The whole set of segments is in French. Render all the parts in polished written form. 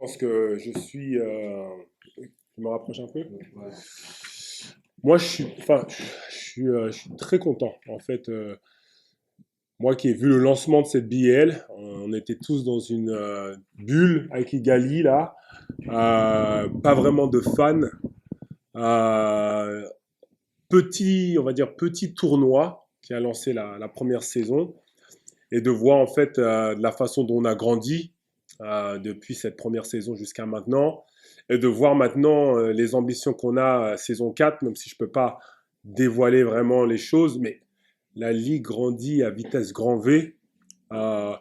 pense que je me rapproche un peu. Moi, je suis très content. En fait, moi qui ai vu le lancement de cette BL, on était tous dans une bulle avec Igali là, pas vraiment de fans. Euh, on va dire petit tournoi qui a lancé la première saison et de voir en fait de la façon dont on a grandi depuis cette première saison jusqu'à maintenant et de voir maintenant les ambitions qu'on a saison 4, même si je peux pas dévoiler vraiment les choses, mais la ligue grandit à vitesse grand V, euh,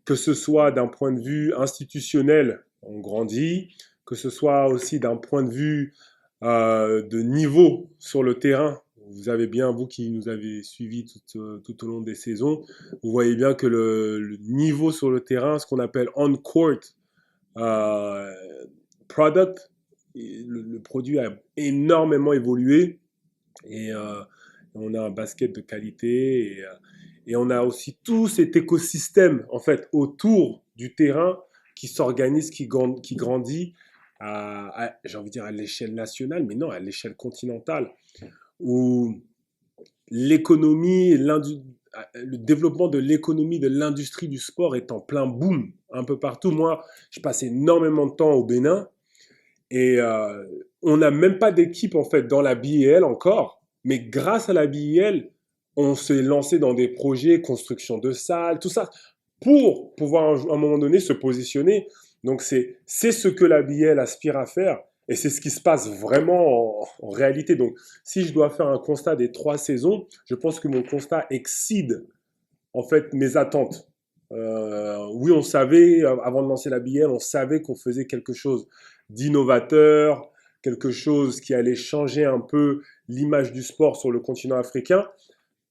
que ce soit d'un point de vue institutionnel, on grandit, que ce soit aussi d'un point de vue de niveau sur le terrain. Vous avez bien, vous qui nous avez suivis tout au long des saisons, vous voyez bien que le niveau sur le terrain, ce qu'on appelle on-court euh, product, le produit a énormément évolué et on a un basket de qualité et on a aussi tout cet écosystème en fait autour du terrain qui s'organise, qui grandit j'ai envie de dire à l'échelle nationale, mais non, à l'échelle continentale, où l'économie, le développement de l'économie de l'industrie du sport est en plein boom un peu partout. Moi, je passe énormément de temps au Bénin et on n'a même pas d'équipe en fait dans la BIL encore, mais grâce à la BIL, on s'est lancé dans des projets, construction de salles, tout ça, pour pouvoir à un moment donné se positionner. Donc c'est ce que la BIL aspire à faire et c'est ce qui se passe vraiment en réalité. Donc si je dois faire un constat des 3 saisons, je pense que mon constat excède en fait mes attentes. Oui, on savait, avant de lancer la BL, on savait qu'on faisait quelque chose d'innovateur, quelque chose qui allait changer un peu l'image du sport sur le continent africain,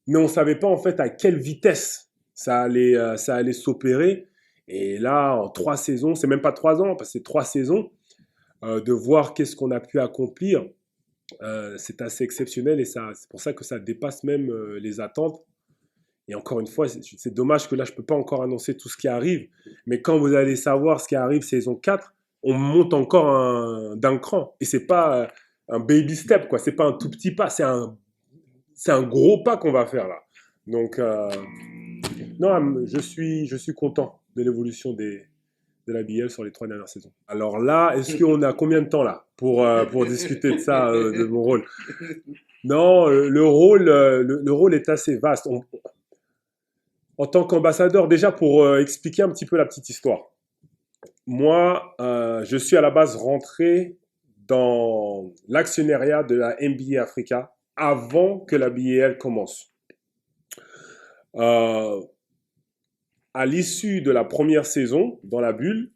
mais on ne savait pas en fait à quelle vitesse ça allait s'opérer. Et là, en 3 saisons, c'est même pas 3 ans, parce que c'est 3 saisons, de voir qu'est-ce qu'on a pu accomplir, c'est assez exceptionnel et c'est pour ça que ça dépasse même les attentes. Et encore une fois, c'est dommage que là, je ne peux pas encore annoncer tout ce qui arrive. Mais quand vous allez savoir ce qui arrive saison 4, on monte encore d'un cran. Et c'est pas un baby step, quoi. C'est pas un tout petit pas. C'est un gros pas qu'on va faire là. Donc, non, je suis content de l'évolution de la BL sur les 3 dernières saisons. Alors là, est-ce qu'on a combien de temps là pour discuter de ça, de mon rôle? Non, le rôle est assez vaste. En tant qu'ambassadeur, déjà pour expliquer un petit peu la petite histoire. Moi, je suis à la base rentré dans l'actionnariat de la NBA Africa avant que la BAL commence. Euh, à l'issue de la première saison, dans la bulle,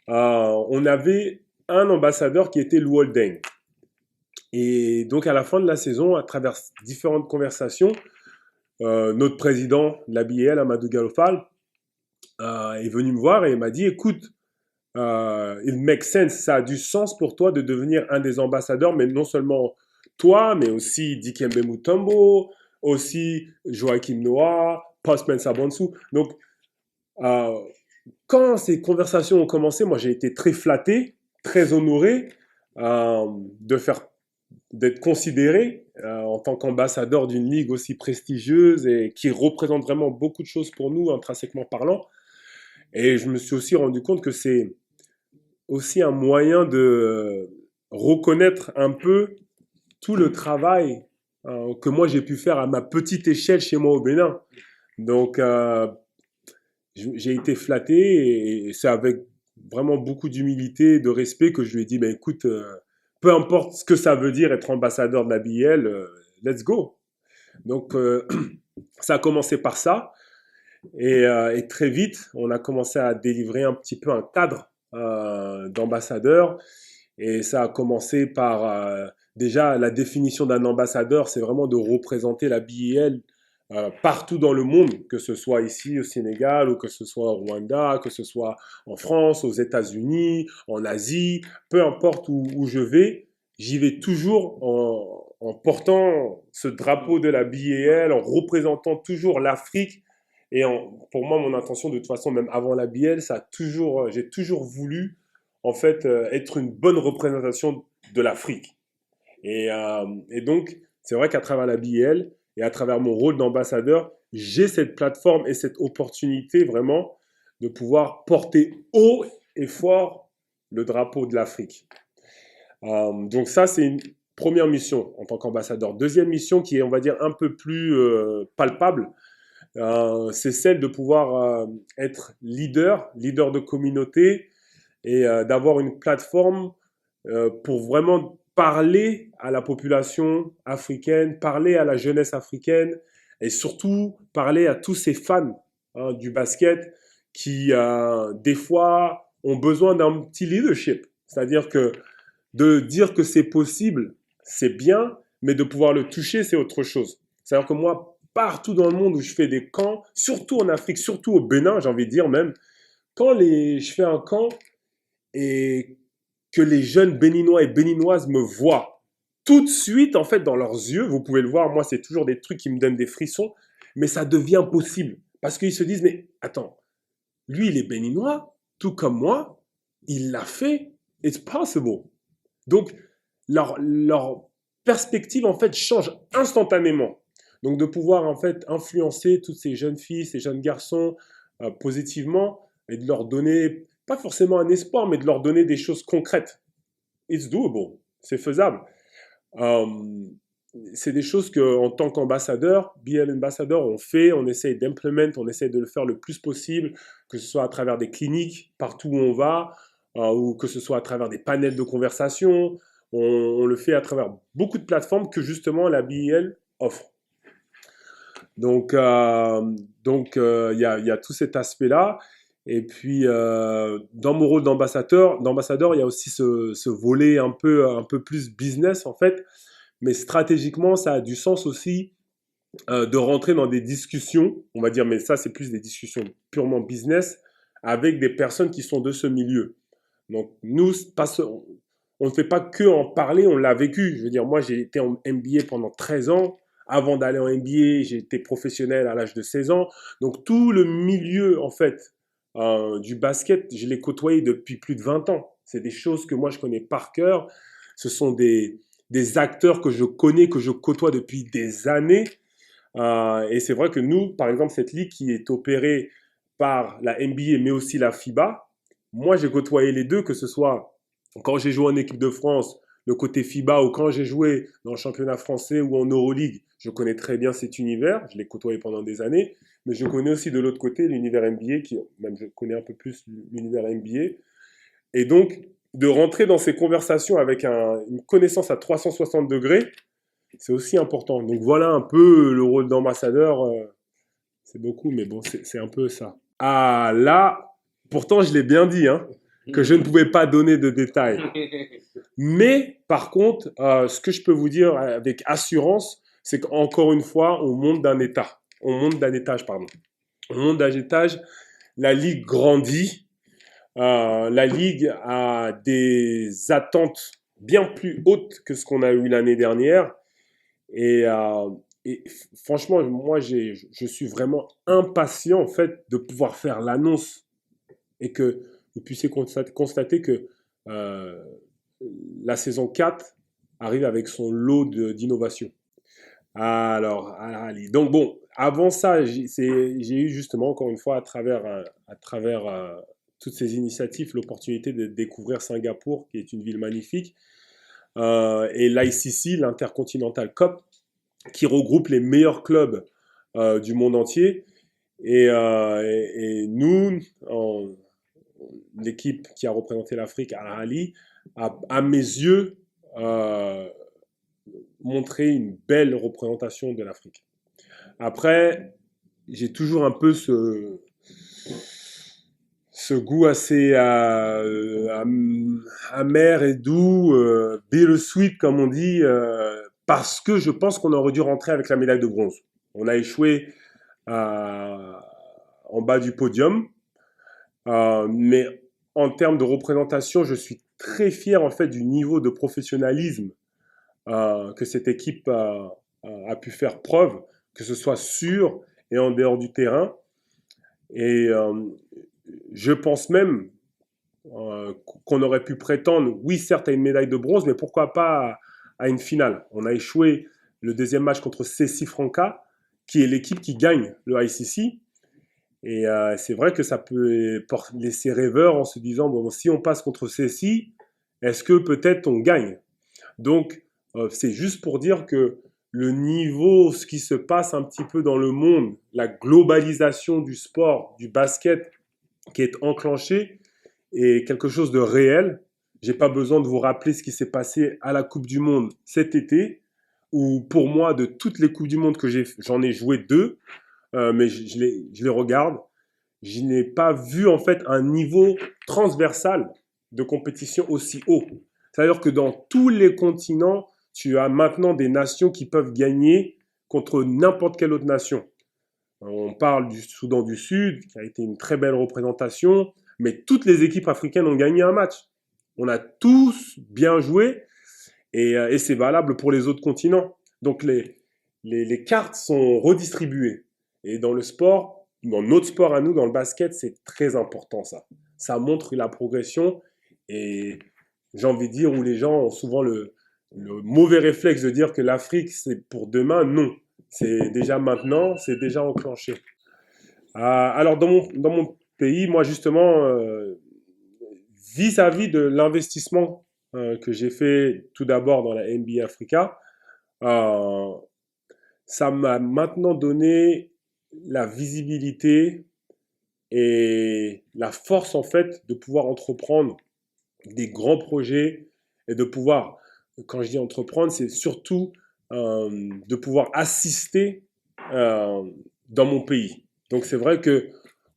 on avait un ambassadeur qui était Lou Holding. Et donc à la fin de la saison, à travers différentes conversations, notre président de la BAL, Amadou Galofal, est venu me voir et il m'a dit, écoute, it makes sense, ça a du sens pour toi de devenir un des ambassadeurs, mais non seulement toi, mais aussi Dikembe Mutombo, aussi Joachim Noah, Postman Sabonsou. Donc, euh, quand ces conversations ont commencé, moi j'ai été très flatté, très honoré euh, de faire d'être considéré en tant qu'ambassadeur d'une ligue aussi prestigieuse et qui représente vraiment beaucoup de choses pour nous, intrinsèquement parlant. Et je me suis aussi rendu compte que c'est aussi un moyen de reconnaître un peu tout le travail que moi j'ai pu faire à ma petite échelle chez moi au Bénin. Donc j'ai été flatté et c'est avec vraiment beaucoup d'humilité et de respect que je lui ai dit, ben écoute, peu importe ce que ça veut dire être ambassadeur de la BL, let's go. Donc ça a commencé par ça et très vite on a commencé à délivrer un petit peu un cadre d'ambassadeur. Et ça a commencé par déjà la définition d'un ambassadeur, c'est vraiment de représenter la BIL partout dans le monde, que ce soit ici au Sénégal ou que ce soit au Rwanda, que ce soit en France, aux États-Unis, en Asie, peu importe où je vais, j'y vais toujours en portant ce drapeau de la BIL, en représentant toujours l'Afrique. Et pour moi, mon intention, de toute façon, même avant la BL, j'ai toujours voulu en fait, être une bonne représentation de l'Afrique. Et donc, c'est vrai qu'à travers la BL et à travers mon rôle d'ambassadeur, j'ai cette plateforme et cette opportunité vraiment de pouvoir porter haut et fort le drapeau de l'Afrique. Donc ça, c'est une première mission en tant qu'ambassadeur. Deuxième mission qui est, on va dire, un peu plus palpable, c'est celle de pouvoir être leader de communauté et d'avoir une plateforme pour vraiment parler à la population africaine, parler à la jeunesse africaine et surtout parler à tous ces fans du basket qui, des fois, ont besoin d'un petit leadership. C'est-à-dire que de dire que c'est possible, c'est bien, mais de pouvoir le toucher, c'est autre chose. C'est-à-dire que moi, partout dans le monde où je fais des camps, surtout en Afrique, surtout au Bénin, j'ai envie de dire même, je fais un camp et que les jeunes béninois et béninoises me voient tout de suite, en fait, dans leurs yeux, vous pouvez le voir, moi, c'est toujours des trucs qui me donnent des frissons, mais ça devient possible. Parce qu'ils se disent, mais attends, lui, il est béninois, tout comme moi, il l'a fait, it's possible. Donc, leur perspective, en fait, change instantanément. Donc, de pouvoir, en fait, influencer toutes ces jeunes filles, ces jeunes garçons positivement et de leur donner, pas forcément un espoir, mais de leur donner des choses concrètes. It's doable. C'est faisable. Euh, c'est des choses qu'en tant qu'ambassadeur, BL ambassadeur, on fait, on essaye d'implémenter, on essaye de le faire le plus possible, que ce soit à travers des cliniques, partout où on va, ou que ce soit à travers des panels de conversation. On le fait à travers beaucoup de plateformes que justement la BL offre. Donc, y a tout cet aspect-là. Et puis, dans mon rôle d'ambassadeur, il y a aussi ce volet un peu plus business en fait. Mais stratégiquement, ça a du sens aussi de rentrer dans des discussions, on va dire, mais ça, c'est plus des discussions purement business avec des personnes qui sont de ce milieu. Donc, nous, on ne fait pas que en parler, on l'a vécu. Je veux dire, moi, j'ai été en MBA pendant 13 ans. Avant d'aller en MBA, j'ai été professionnel à l'âge de 16 ans. Donc, tout le milieu, en fait, du basket, je l'ai côtoyé depuis plus de 20 ans. C'est des choses que moi, je connais par cœur. Ce sont des acteurs que je connais, que je côtoie depuis des années. Et c'est vrai que nous, par exemple, cette ligue qui est opérée par la NBA, mais aussi la FIBA, moi, j'ai côtoyé les deux, que ce soit quand j'ai joué en équipe de France, le côté FIBA, ou quand j'ai joué dans le championnat français ou en Euroleague. Je connais très bien cet univers, je l'ai côtoyé pendant des années, mais je connais aussi de l'autre côté l'univers NBA, même je connais un peu plus l'univers NBA. Et donc, de rentrer dans ces conversations avec une connaissance à 360 degrés, c'est aussi important. Donc voilà un peu le rôle d'ambassadeur. C'est beaucoup, mais bon, c'est un peu ça. Ah là, pourtant je l'ai bien dit, hein, que je ne pouvais pas donner de détails. Mais par contre, ce que je peux vous dire avec assurance, c'est qu'encore une fois, on monte d'un état. On monte d'un étage, pardon. On monte d'un étage. La ligue grandit. La ligue a des attentes bien plus hautes que ce qu'on a eu l'année dernière. Et, franchement, moi, je suis vraiment impatient en fait de pouvoir faire l'annonce et que vous puissiez constater que euh, la saison 4 arrive avec son lot d'innovation. Alors, allez. Donc bon, avant ça, j'ai eu justement, encore une fois, à travers toutes ces initiatives, l'opportunité de découvrir Singapour, qui est une ville magnifique, et l'ICC, l'Intercontinental Cup, qui regroupe les meilleurs clubs du monde entier. Et nous, l'équipe qui a représenté l'Afrique à Al-Ahly, à mes yeux, montré une belle représentation de l'Afrique. Après, j'ai toujours un peu ce goût assez amer et doux, bittersweet comme on dit, parce que je pense qu'on aurait dû rentrer avec la médaille de bronze. On a échoué en bas du podium, mais en termes de représentation, je suis très fier en fait du niveau de professionnalisme que cette équipe a pu faire preuve, que ce soit sur et en dehors du terrain. Et je pense même qu'on aurait pu prétendre, oui, certes, à une médaille de bronze, mais pourquoi pas à une finale. On a échoué le deuxième match contre CC Franca, qui est l'équipe qui gagne le ICC. Et c'est vrai que ça peut laisser rêveur en se disant, bon, si on passe contre CC, est-ce que peut-être on gagne? Donc, c'est juste pour dire que le niveau, ce qui se passe un petit peu dans le monde, la globalisation du sport, du basket qui est enclenchée, est quelque chose de réel. J'ai pas besoin de vous rappeler ce qui s'est passé à la Coupe du Monde cet été, où pour moi, de toutes les Coupes du Monde que j'en ai joué deux, mais je les regarde. Je n'ai pas vu en fait un niveau transversal de compétition aussi haut. C'est-à-dire que dans tous les continents, tu as maintenant des nations qui peuvent gagner contre n'importe quelle autre nation. On parle du Soudan du Sud, qui a été une très belle représentation, mais toutes les équipes africaines ont gagné un match. On a tous bien joué et c'est valable pour les autres continents. Donc les cartes sont redistribuées. Et dans le sport, dans notre sport à nous, dans le basket, c'est très important ça. Ça montre la progression et j'ai envie de dire où les gens ont souvent le mauvais réflexe de dire que l'Afrique c'est pour demain. Non, c'est déjà maintenant, c'est déjà enclenché. Alors dans mon pays, moi justement, vis-à-vis de l'investissement que j'ai fait tout d'abord dans la NBA Africa, euh, ça m'a maintenant donné la visibilité et la force en fait de pouvoir entreprendre des grands projets et de pouvoir, quand je dis entreprendre, c'est surtout de pouvoir assister euh, dans mon pays. Donc c'est vrai que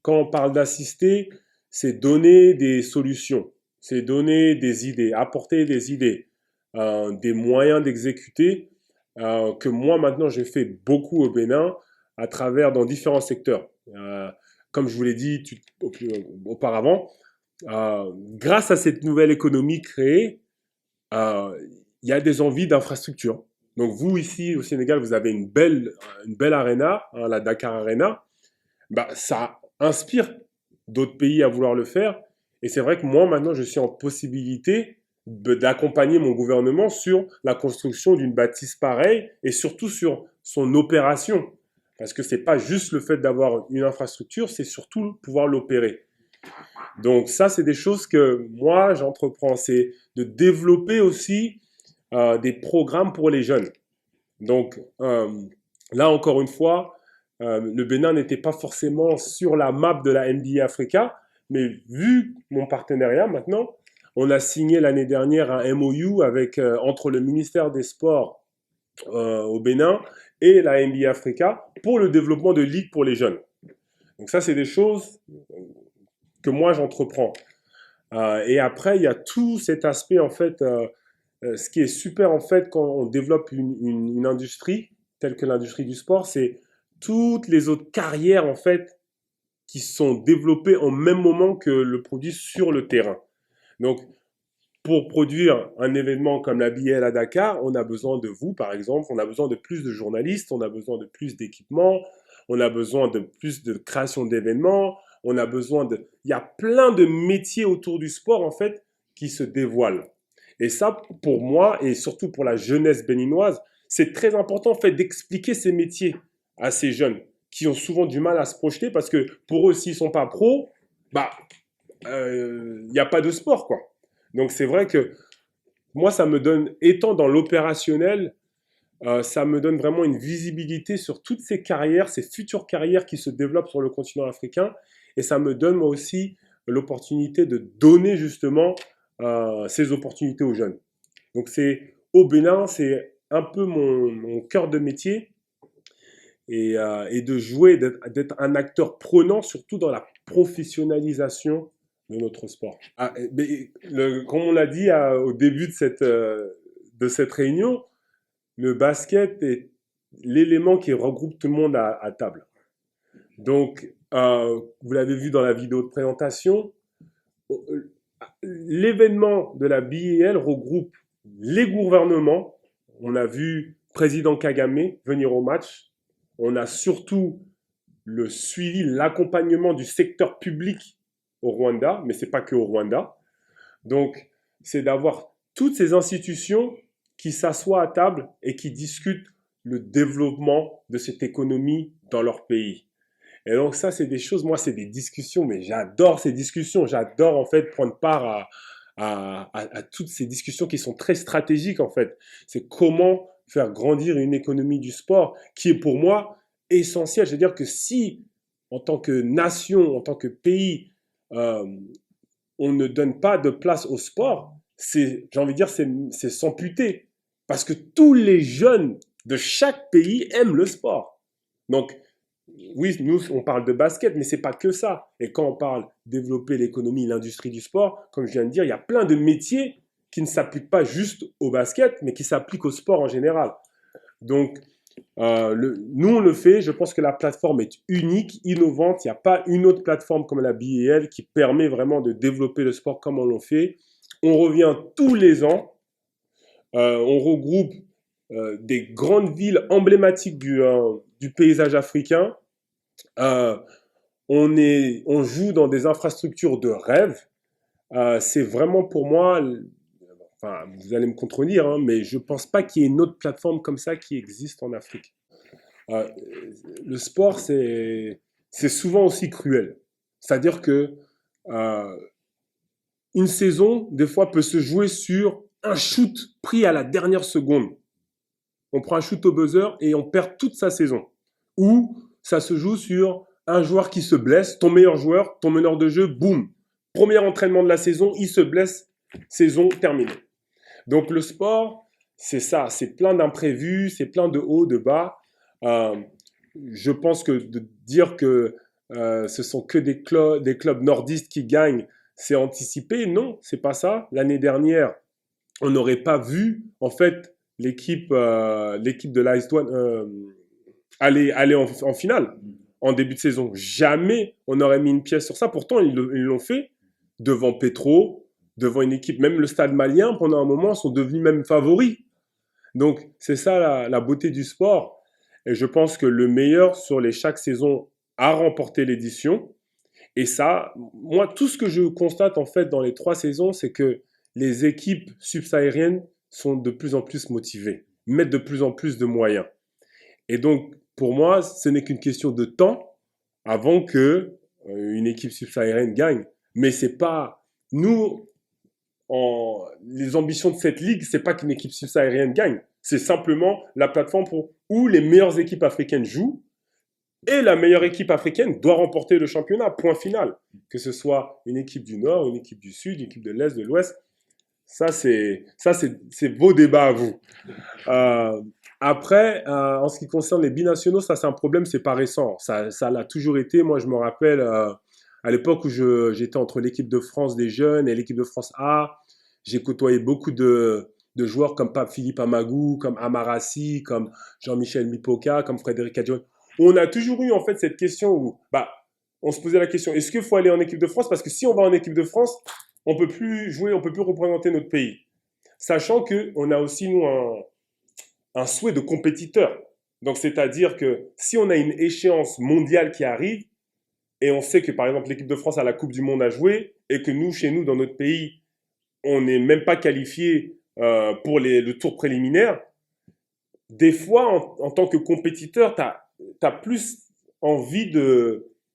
quand on parle d'assister, c'est donner des solutions, c'est donner des idées, apporter des idées, des moyens d'exécuter que moi maintenant je fais beaucoup au Bénin à travers dans différents secteurs. Comme je vous l'ai dit auparavant, grâce à cette nouvelle économie créée, euh, il y a des envies d'infrastructure. Donc vous ici au Sénégal, vous avez une belle arena, hein, la Dakar Arena. Bah, ça inspire d'autres pays à vouloir le faire. Et c'est vrai que moi maintenant, je suis en possibilité d'accompagner mon gouvernement sur la construction d'une bâtisse pareille et surtout sur son opération. Parce que c'est pas juste le fait d'avoir une infrastructure, c'est surtout pouvoir l'opérer. Donc ça, c'est des choses que moi, j'entreprends. C'est de développer aussi des programmes pour les jeunes. Donc là, encore une fois, le Bénin n'était pas forcément sur la map de la NBA Africa, mais vu mon partenariat maintenant, on a signé l'année dernière un MOU entre le ministère des Sports au Bénin et la NBA Africa pour le développement de ligues pour les jeunes. Donc ça, c'est des choses que moi j'entreprends. Et après, il y a tout cet aspect, en fait, ce qui est super, en fait, quand on développe une industrie, telle que l'industrie du sport, c'est toutes les autres carrières, en fait, qui sont développées en même moment que le produit sur le terrain. Donc, pour produire un événement comme la BL à Dakar, on a besoin de vous, par exemple, on a besoin de plus de journalistes, on a besoin de plus d'équipements, on a besoin de plus de création d'événements, on a besoin de... Il y a plein de métiers autour du sport, en fait, qui se dévoilent. Et ça, pour moi, et surtout pour la jeunesse béninoise, c'est très important, en fait, d'expliquer ces métiers à ces jeunes qui ont souvent du mal à se projeter parce que pour eux, s'ils ne sont pas pros, bah, il n'y a pas de sport, quoi. Donc c'est vrai que moi, ça me donne, étant dans l'opérationnel, ça me donne vraiment une visibilité sur toutes ces carrières, ces futures carrières qui se développent sur le continent africain. Et ça me donne moi aussi l'opportunité de donner justement ces opportunités aux jeunes. Donc c'est au Bénin, c'est un peu mon cœur de métier et de jouer, d'être un acteur prenant, surtout dans la professionnalisation de notre sport. Mais comme on l'a dit au début de cette réunion, le basket est l'élément qui regroupe tout le monde à table. Donc, vous l'avez vu dans la vidéo de présentation, l'événement de la BIL regroupe les gouvernements. On a vu président Kagame venir au match. On a surtout le suivi, l'accompagnement du secteur public au Rwanda, mais c'est pas que au Rwanda. Donc, c'est d'avoir toutes ces institutions qui s'assoient à table et qui discutent le développement de cette économie dans leur pays. Et donc ça, c'est des choses, moi, c'est des discussions, mais j'adore ces discussions. J'adore en fait prendre part à toutes ces discussions qui sont très stratégiques en fait. C'est comment faire grandir une économie du sport qui est pour moi essentielle. C'est-à-dire que si, en tant que nation, en tant que pays, euh, on ne donne pas de place au sport, c'est, j'ai envie de dire, c'est s'amputer. Parce que tous les jeunes de chaque pays aiment le sport. Donc, oui, nous, on parle de basket, mais c'est pas que ça. Et quand on parle développer l'économie, l'industrie du sport, comme je viens de dire, il y a plein de métiers qui ne s'appliquent pas juste au basket, mais qui s'appliquent au sport en général. Donc, nous, on le fait. Je pense que la plateforme est unique, innovante. Il n'y a pas une autre plateforme comme la BEL qui permet vraiment de développer le sport comme on le fait. On revient tous les ans. On regroupe des grandes villes emblématiques du paysage africain. Euh, on joue dans des infrastructures de rêve. C'est vraiment pour moi, enfin, vous allez me contredire, hein, mais je ne pense pas qu'il y ait une autre plateforme comme ça qui existe en Afrique. Euh, le sport, c'est souvent aussi cruel. C'est-à-dire que euh, une saison, des fois, peut se jouer sur un shoot pris à la dernière seconde. On prend un shoot au buzzer et on perd toute sa saison. Ou ça se joue sur un joueur qui se blesse, ton meilleur joueur, ton meneur de jeu, boum. Premier entraînement de la saison, il se blesse, saison terminée. Donc le sport, c'est ça, c'est plein d'imprévus, c'est plein de hauts, de bas. Euh, je pense que de dire que ce sont que des clubs nordistes qui gagnent, c'est anticipé. Non, c'est pas ça. L'année dernière, on n'aurait pas vu en fait l'équipe de l'Ice One aller en finale en début de saison. Jamais on aurait mis une pièce sur ça. Pourtant, ils l'ont fait devant Petro, devant une équipe. Même le Stade Malien, pendant un moment, sont devenus même favoris. Donc, c'est ça la beauté du sport. Et je pense que le meilleur sur chaque saison a remporté l'édition. Et ça, moi, tout ce que je constate en fait dans les 3 saisons, c'est que les équipes subsahariennes sont de plus en plus motivées, mettent de plus en plus de moyens. Et donc, pour moi, ce n'est qu'une question de temps avant que une équipe subsaharienne gagne. Mais c'est pas nous les ambitions de cette ligue, c'est pas qu'une équipe subsaharienne gagne. C'est simplement la plateforme où les meilleures équipes africaines jouent et la meilleure équipe africaine doit remporter le championnat, point final. Que ce soit une équipe du Nord, une équipe du Sud, une équipe de l'Est, de l'Ouest. C'est vos débats à vous. Euh, Après, en ce qui concerne les binationaux, ça c'est un problème, c'est pas récent. Ça l'a toujours été. Moi, je me rappelle à l'époque où j'étais entre l'équipe de France des jeunes et l'équipe de France A, j'ai côtoyé beaucoup de joueurs comme Pape Philippe Amagou, comme Amarassi, comme Jean-Michel Mipoka, comme Frédéric Adjon. On a toujours eu en fait cette question où bah, on se posait la question, est-ce qu'il faut aller en équipe de France? Parce que si on va en équipe de France, on peut plus jouer, on peut plus représenter notre pays. Sachant qu'on a aussi, nous, un souhait de compétiteur. Donc, c'est-à-dire que si on a une échéance mondiale qui arrive, et on sait que, par exemple, l'équipe de France a la Coupe du Monde à jouer, et que nous, chez nous, dans notre pays, on n'est même pas qualifié pour le tour préliminaire, des fois, en tant que compétiteur, tu as plus envie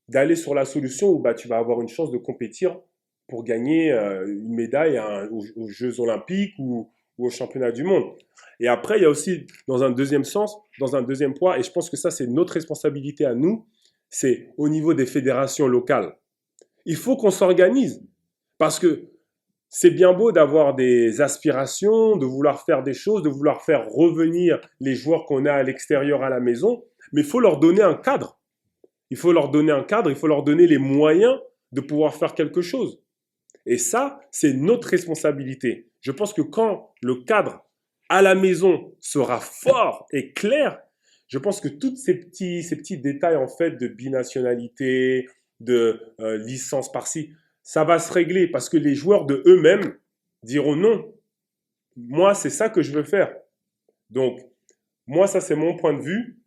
d'aller sur la solution où bah, tu vas avoir une chance de compétir pour gagner une médaille aux Jeux Olympiques ou au Championnat du Monde. Et après, il y a aussi, dans un deuxième sens, dans un deuxième poids, et je pense que ça, c'est notre responsabilité à nous, c'est au niveau des fédérations locales. Il faut qu'on s'organise. Parce que c'est bien beau d'avoir des aspirations, de vouloir faire des choses, de vouloir faire revenir les joueurs qu'on a à l'extérieur à la maison, mais il faut leur donner un cadre. Il faut leur donner un cadre, il faut leur donner les moyens de pouvoir faire quelque chose. Et ça, c'est notre responsabilité. Je pense que quand le cadre à la maison sera fort et clair, je pense que tous ces petits détails en fait de binationalité, de licence par-ci, ça va se régler parce que les joueurs de eux-mêmes diront non. Moi, c'est ça que je veux faire. Donc, moi, ça, c'est mon point de vue.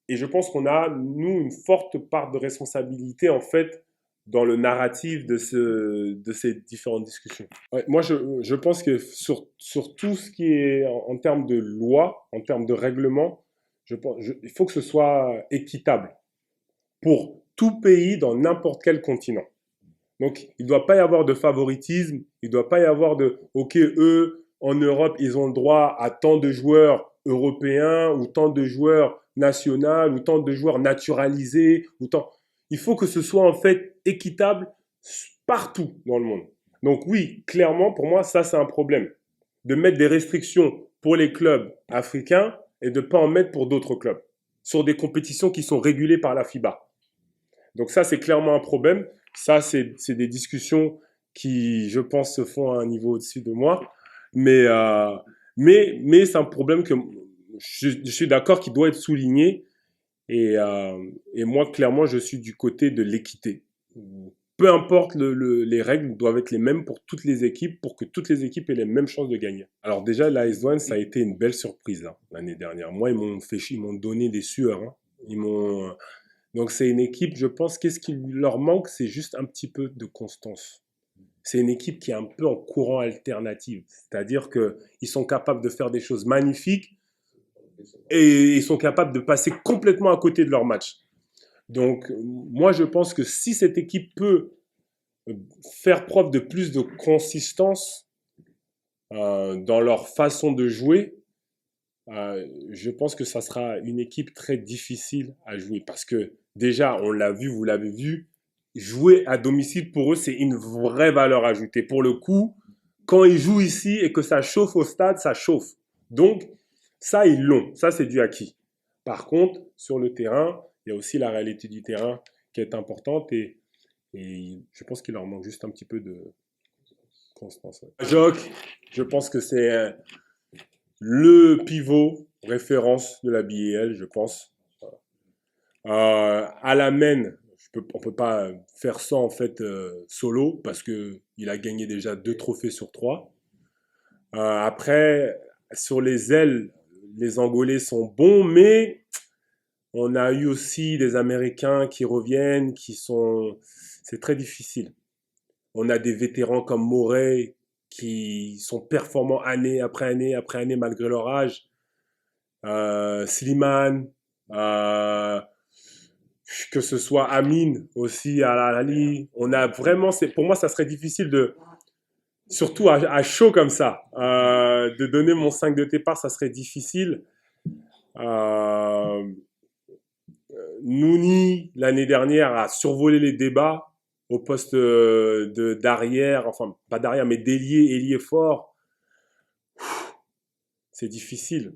Et je pense qu'on a, nous, une forte part de responsabilité, en fait, dans le narratif de ces différentes discussions. Ouais, moi, je pense que sur tout ce qui est en termes de loi, en termes de règlement, il faut que ce soit équitable pour tout pays dans n'importe quel continent. Donc, il ne doit pas y avoir de favoritisme, il ne doit pas y avoir de, OK, eux, en Europe, ils ont le droit à tant de joueurs européens, ou tant de joueurs nationaux, ou tant de joueurs naturalisés, ou tant... Il faut que ce soit en fait équitable partout dans le monde. Donc oui, clairement, pour moi, ça, c'est un problème. De mettre des restrictions pour les clubs africains et de ne pas en mettre pour d'autres clubs, sur des compétitions qui sont régulées par la FIBA. Donc ça, c'est clairement un problème. Ça, c'est des discussions qui, je pense, se font à un niveau au-dessus de moi. Mais, euh, mais c'est un problème que je suis d'accord qu'il doit être souligné. Et moi, clairement, je suis du côté de l'équité. Peu importe, les règles doivent être les mêmes pour toutes les équipes, pour que toutes les équipes aient les mêmes chances de gagner. Alors déjà, l'AS Douanes, ça a été une belle surprise l'année dernière. Moi, ils m'ont donné des sueurs. Hein. Donc c'est une équipe, je pense, qu'est-ce qui leur manque, c'est juste un petit peu de constance. C'est une équipe qui est un peu en courant alternatif. C'est-à-dire qu'ils sont capables de faire des choses magnifiques et ils sont capables de passer complètement à côté de leur match. Donc, moi, je pense que si cette équipe peut faire preuve de plus de consistance dans leur façon de jouer, je pense que ça sera une équipe très difficile à jouer. Parce que déjà, on l'a vu, vous l'avez vu, jouer à domicile, pour eux, c'est une vraie valeur ajoutée. Pour le coup, quand ils jouent ici et que ça chauffe au stade, ça chauffe. Donc, ça, ils l'ont. Ça, c'est du acquis. Par contre, sur le terrain, il y a aussi la réalité du terrain qui est importante et je pense qu'il leur manque juste un petit peu de constance. Ouais. Joc, je pense que c'est le pivot référence de la BAL, je pense. À la main, on peut pas faire ça en fait solo parce que il a gagné déjà 2 trophées sur 3. Après, sur les ailes, les Angolais sont bons, mais on a eu aussi des Américains qui reviennent, c'est très difficile. On a des vétérans comme Morey qui sont performants année après année après année malgré leur âge. Slimane, euh, que ce soit Amin aussi à l'Ali. On a vraiment, pour moi, ça serait difficile surtout à chaud comme ça, de donner mon 5 de départ, ça serait difficile. Euh, Nouni, l'année dernière, a survolé les débats au poste d'arrière, enfin, pas d'arrière, mais d'ailier, ailier fort. C'est difficile.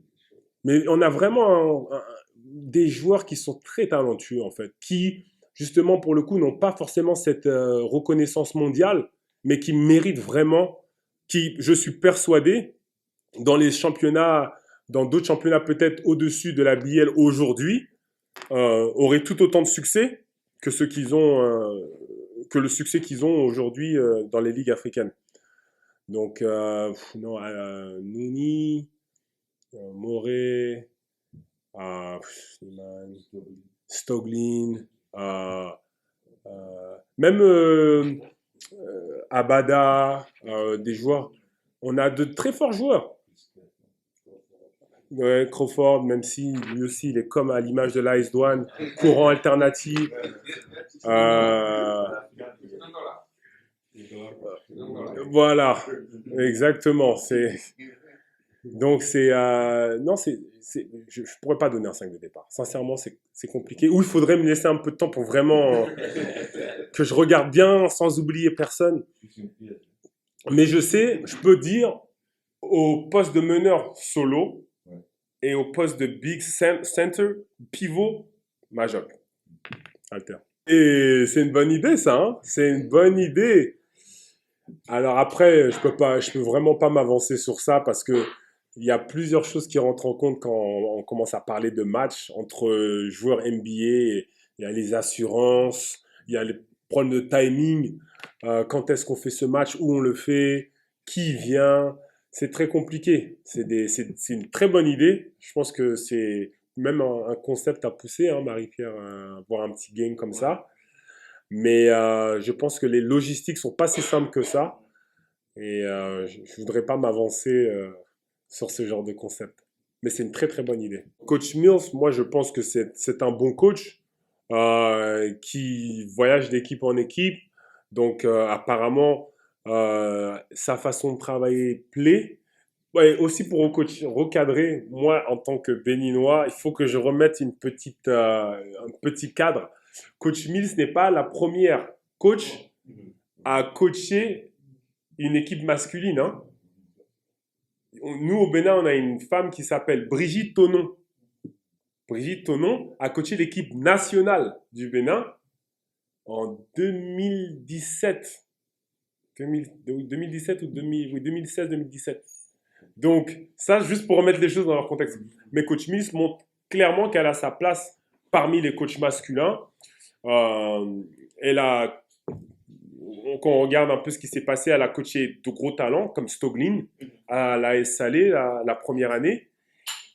Mais on a vraiment des joueurs qui sont très talentueux, en fait, qui, justement, pour le coup, n'ont pas forcément cette reconnaissance mondiale, mais qui méritent vraiment, qui, je suis persuadé, dans les championnats, dans d'autres championnats peut-être au-dessus de la BL aujourd'hui, auraient tout autant de succès que ceux qu'ils ont, que le succès qu'ils ont aujourd'hui dans les ligues africaines. Donc, non, Nouni, Morey, Stoglin, même Abada, des joueurs. On a de très forts joueurs. Ouais, Crawford, même si lui aussi il est comme à l'image de l'AS Douanes, courant alternatif. Euh, voilà, exactement. Donc non, je pourrais pas donner un 5 de départ. Sincèrement, c'est compliqué. Ou il faudrait me laisser un peu de temps pour vraiment que je regarde bien sans oublier personne. Mais je peux dire au poste de meneur solo et au poste de big center pivot, Majok, Alter. Et c'est une bonne idée ça, hein, c'est une bonne idée. Alors après, je peux vraiment pas m'avancer sur ça parce que il y a plusieurs choses qui rentrent en compte quand on commence à parler de match entre joueurs NBA. Il y a les assurances, il y a les problèmes de timing. Quand est-ce qu'on fait ce match, où on le fait, qui vient. C'est très compliqué. C'est une très bonne idée. Je pense que c'est même un concept à pousser, hein, Marie-Pierre, voir un petit game comme ça. Mais je pense que les logistiques sont pas si simples que ça. Et je ne voudrais pas m'avancer sur ce genre de concept. Mais c'est une très très bonne idée. Coach Mills, moi je pense que c'est un bon coach qui voyage d'équipe en équipe. Donc apparemment, sa façon de travailler plaît. Ouais, aussi pour recadrer, moi en tant que Béninois, il faut que je remette un petit cadre. Coach Mills n'est pas la première coach à coacher une équipe masculine, hein. Nous, au Bénin, on a une femme qui s'appelle Brigitte Tonon. Brigitte Tonon a coaché l'équipe nationale du Bénin en 2017. 2017 ou 2000, oui, 2016-2017. Donc, ça, juste pour remettre les choses dans leur contexte. Mais Coach Mills montre clairement qu'elle a sa place parmi les coachs masculins. Elle a quand on regarde un peu ce qui s'est passé, elle a coaché de gros talents comme Stoglin à la S Salé la première année.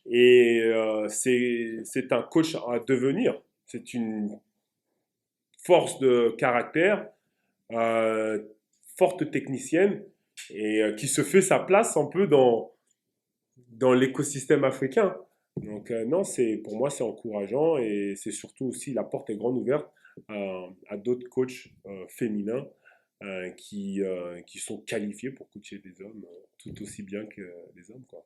Et c'est un coach à devenir. C'est une force de caractère, euh, forte technicienne et qui se fait sa place un peu dans l'écosystème africain. Donc non, pour moi c'est encourageant et c'est surtout aussi la porte est grande ouverte à d'autres coachs féminins qui sont qualifiés pour coacher des hommes tout aussi bien que les hommes, quoi.